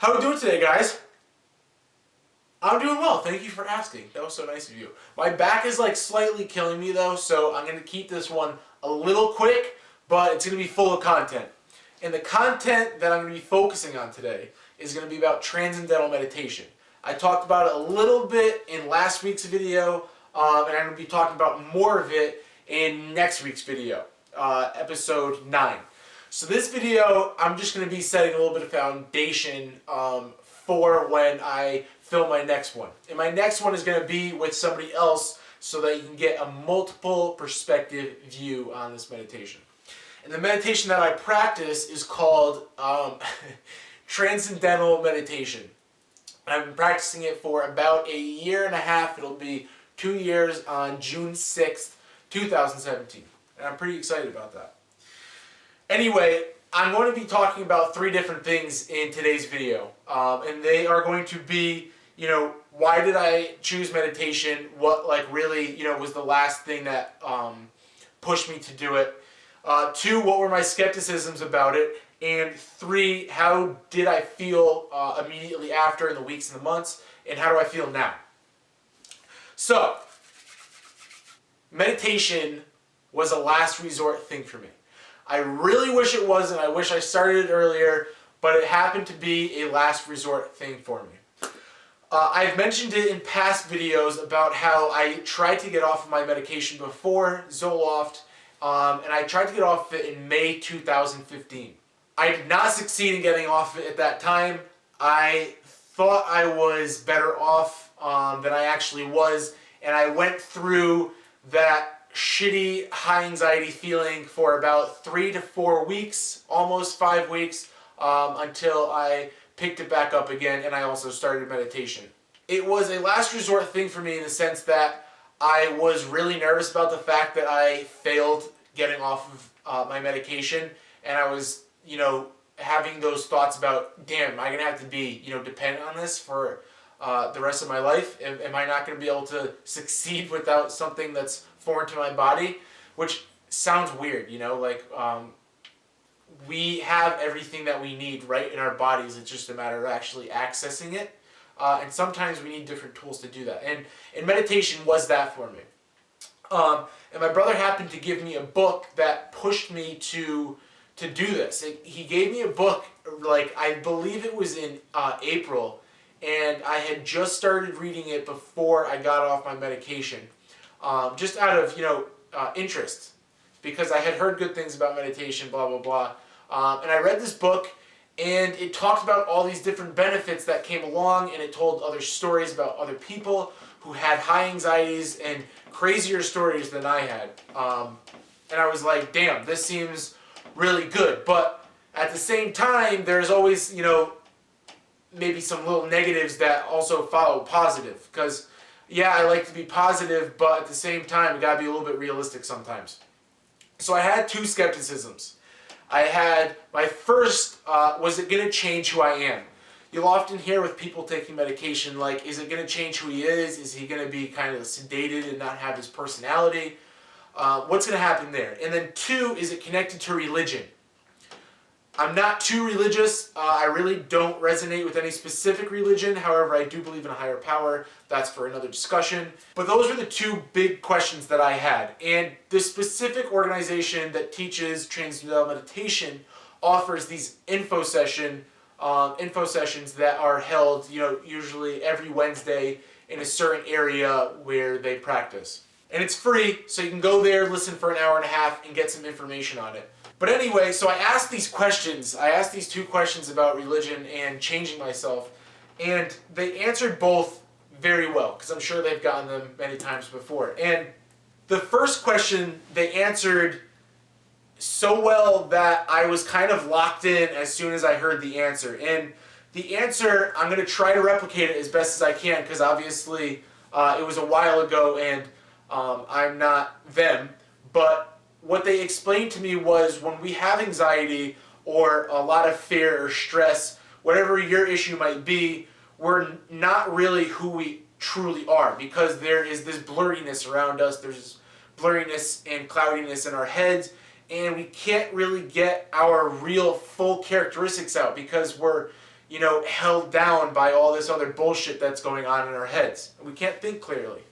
How are we doing today, guys? I'm doing well. Thank you for asking. That was so nice of you. My back is like slightly killing me though, so I'm going to keep this one a little quick, but it's going to be full of content. And the content that I'm going to be focusing on today is going to be about transcendental meditation. I talked about it a little bit in last week's video, and I'm going to be talking about more of it in next week's video, episode 9. So this video, I'm just going to be setting a little bit of foundation for when I film my next one. And my next one is going to be with somebody else so that you can get a multiple perspective view on this meditation. And the meditation that I practice is called Transcendental Meditation. I've been practicing it for about a year and a half. It'll be 2 years on June 6th, 2017. And I'm pretty excited about that. Anyway, I'm going to be talking about 3 different things in today's video. And they are going to be, why did I choose meditation? What really, was the last thing that pushed me to do it? 2, what were my skepticisms about it? And 3, how did I feel immediately after in the weeks and the months? And how do I feel now? So, meditation was a last resort thing for me. I really wish it wasn't. I wish I started it earlier, but it happened to be a last resort thing for me. I've mentioned it in past videos about how I tried to get off of my medication before, Zoloft, and I tried to get off of it in May 2015. I did not succeed in getting off of it at that time. I thought I was better off than I actually was, and I went through that shitty high anxiety feeling for about 3 to 4 weeks, almost 5 weeks, until I picked it back up again and I also started meditation. It was a last resort thing for me in the sense that I was really nervous about the fact that I failed getting off of my medication, and I was, having those thoughts about, damn, am I going to have to be, dependent on this for the rest of my life? Am I not going to be able to succeed without something that's foreign to my body? Which sounds weird, we have everything that we need right in our bodies. It's just a matter of actually accessing it. And sometimes we need different tools to do that. And meditation was that for me. And my brother happened to give me a book that pushed me to do this. He gave me a book, I believe it was in April, and I had just started reading it before I got off my medication, just out of interest, because I had heard good things about meditation, blah blah blah, and I read this book, and it talked about all these different benefits that came along, and it told other stories about other people who had high anxieties and crazier stories than I had, and I was like, damn, this seems really good. But at the same time, there's always maybe some little negatives that also follow positive, because yeah, I like to be positive, but at the same time, you gotta be a little bit realistic sometimes. So I had 2 skepticisms. I had my first, was it gonna change who I am? You'll often hear with people taking medication, is it gonna change who he is? Is he gonna be kind of sedated and not have his personality? What's gonna happen there? And then 2, is it connected to religion? I'm not too religious. I really don't resonate with any specific religion. However, I do believe in a higher power. That's for another discussion. But those are the 2 big questions that I had. And the specific organization that teaches Transcendental Meditation offers these info sessions that are held, usually every Wednesday in a certain area where they practice. And it's free, so you can go there, listen for an hour and a half, and get some information on it. But anyway, so I asked these questions. I asked these 2 questions about religion and changing myself, and they answered both very well, because I'm sure they've gotten them many times before. And the first question they answered so well that I was kind of locked in as soon as I heard the answer. And the answer, I'm going to try to replicate it as best as I can, because obviously it was a while ago and I'm not them. But what they explained to me was, when we have anxiety or a lot of fear or stress, whatever your issue might be, we're not really who we truly are, because there is this blurriness around us. There's this blurriness and cloudiness in our heads, and we can't really get our real full characteristics out, because we're held down by all this other bullshit that's going on in our heads. We can't think clearly.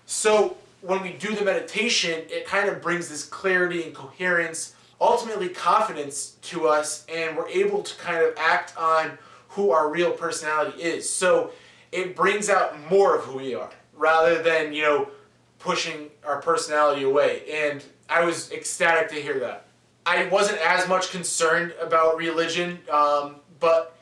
So when we do the meditation, it kind of brings this clarity and coherence, ultimately confidence to us, and we're able to kind of act on who our real personality is. So it brings out more of who we are, rather than, pushing our personality away. And I was ecstatic to hear that. I wasn't as much concerned about religion, but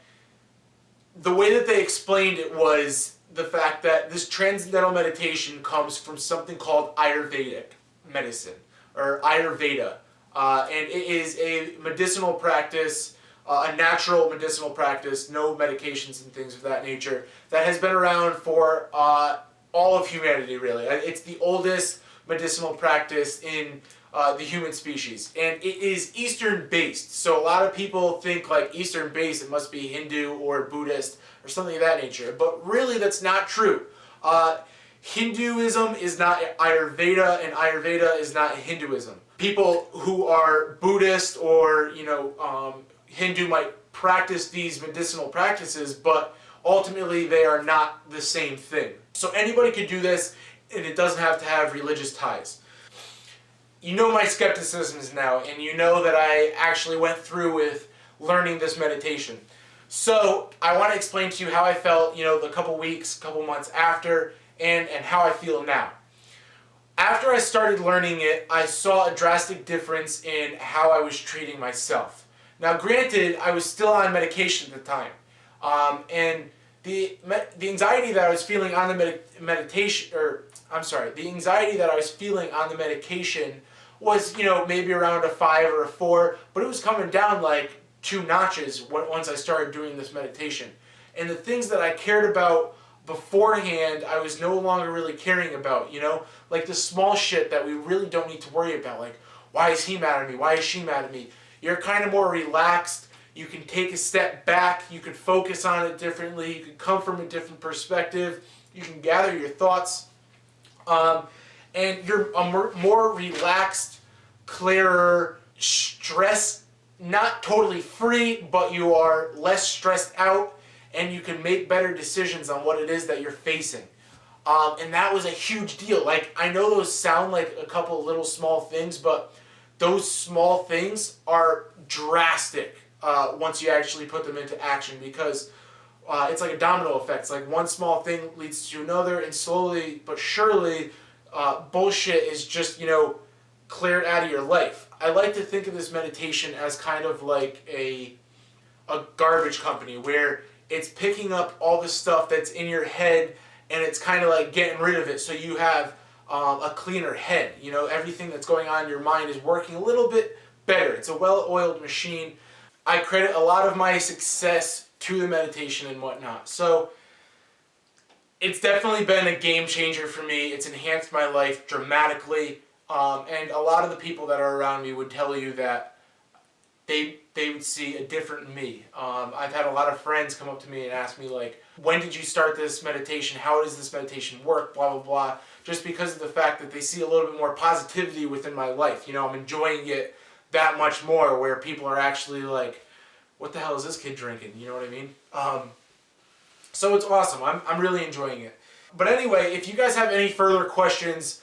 the way that they explained it was the fact that this transcendental meditation comes from something called Ayurvedic medicine, or Ayurveda. And it is a medicinal practice, a natural medicinal practice, no medications and things of that nature, that has been around for all of humanity, really. It's the oldest medicinal practice in the human species. And it is Eastern-based. So a lot of people think like Eastern-based, it must be Hindu or Buddhist or something of that nature. But really, that's not true. Hinduism is not Ayurveda, and Ayurveda is not Hinduism. People who are Buddhist or, Hindu might practice these medicinal practices, but ultimately they are not the same thing. So anybody could do this, and it doesn't have to have religious ties. You know my skepticisms now, and you know that I actually went through with learning this meditation. So I want to explain to you how I felt, the couple weeks, couple months after, and how I feel now. After I started learning it, I saw a drastic difference in how I was treating myself. Now granted, I was still on medication at the time, and the anxiety that I was feeling on the the anxiety that I was feeling on the medication was, maybe around a 5 or a 4, but it was coming down like 2 notches once I started doing this meditation. And the things that I cared about beforehand, I was no longer really caring about, like the small shit that we really don't need to worry about, like, why is he mad at me? Why is she mad at me? You're kind of more relaxed. You can take a step back. You can focus on it differently. You can come from a different perspective. You can gather your thoughts. And you're a more relaxed, clearer, stress, not totally free, but you are less stressed out, and you can make better decisions on what it is that you're facing. And that was a huge deal. Like, I know those sound like a couple little small things, but those small things are drastic once you actually put them into action, because it's like a domino effect. It's like one small thing leads to another, and slowly but surely, bullshit is just, cleared out of your life. I like to think of this meditation as kind of like a garbage company, where it's picking up all the stuff that's in your head, and it's kind of like getting rid of it, so you have a cleaner head. Everything that's going on in your mind is working a little bit better. It's a well-oiled machine. I credit a lot of my success to the meditation and whatnot. So it's definitely been a game changer for me. It's enhanced my life dramatically. And a lot of the people that are around me would tell you that they would see a different me. I've had a lot of friends come up to me and ask me, like, when did you start this meditation? How does this meditation work? Blah, blah, blah. Just because of the fact that they see a little bit more positivity within my life. I'm enjoying it that much more, where people are actually like, what the hell is this kid drinking? You know what I mean? So it's awesome. I'm really enjoying it. But anyway, if you guys have any further questions,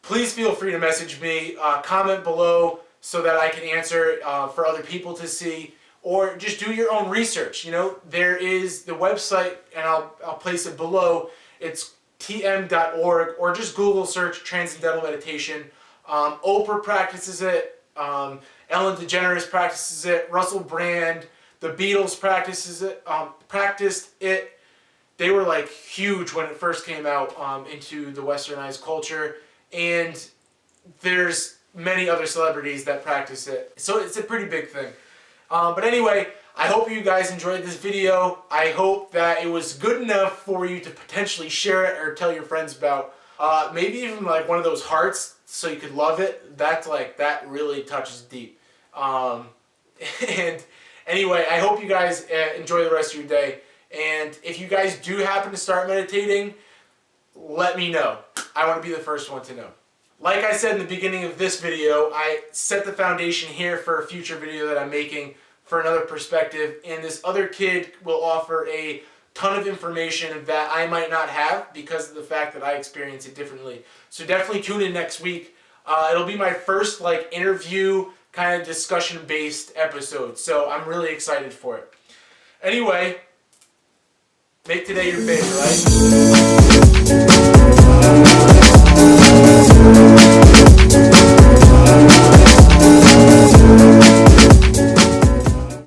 please feel free to message me, comment below so that I can answer for other people to see, or just do your own research. There is the website, and I'll place it below. It's tm.org, or just Google search Transcendental Meditation. Oprah practices it. Ellen DeGeneres practices it. Russell Brand, the Beatles practiced it. They were like huge when it first came out into the westernized culture, and there's many other celebrities that practice it. So it's a pretty big thing. But anyway, I hope you guys enjoyed this video. I hope that it was good enough for you to potentially share it or tell your friends about. Maybe even like one of those hearts so you could love it. That really touches deep. And anyway, I hope you guys enjoy the rest of your day. And if you guys do happen to start meditating, let me know. I want to be the first one to know. Like I said in the beginning of this video, I set the foundation here for a future video that I'm making for another perspective, and this other kid will offer a ton of information that I might not have because of the fact that I experience it differently. So definitely tune in next week. It'll be my first like interview kind of discussion based episode, so I'm really excited for it. Anyway, make today your day, right?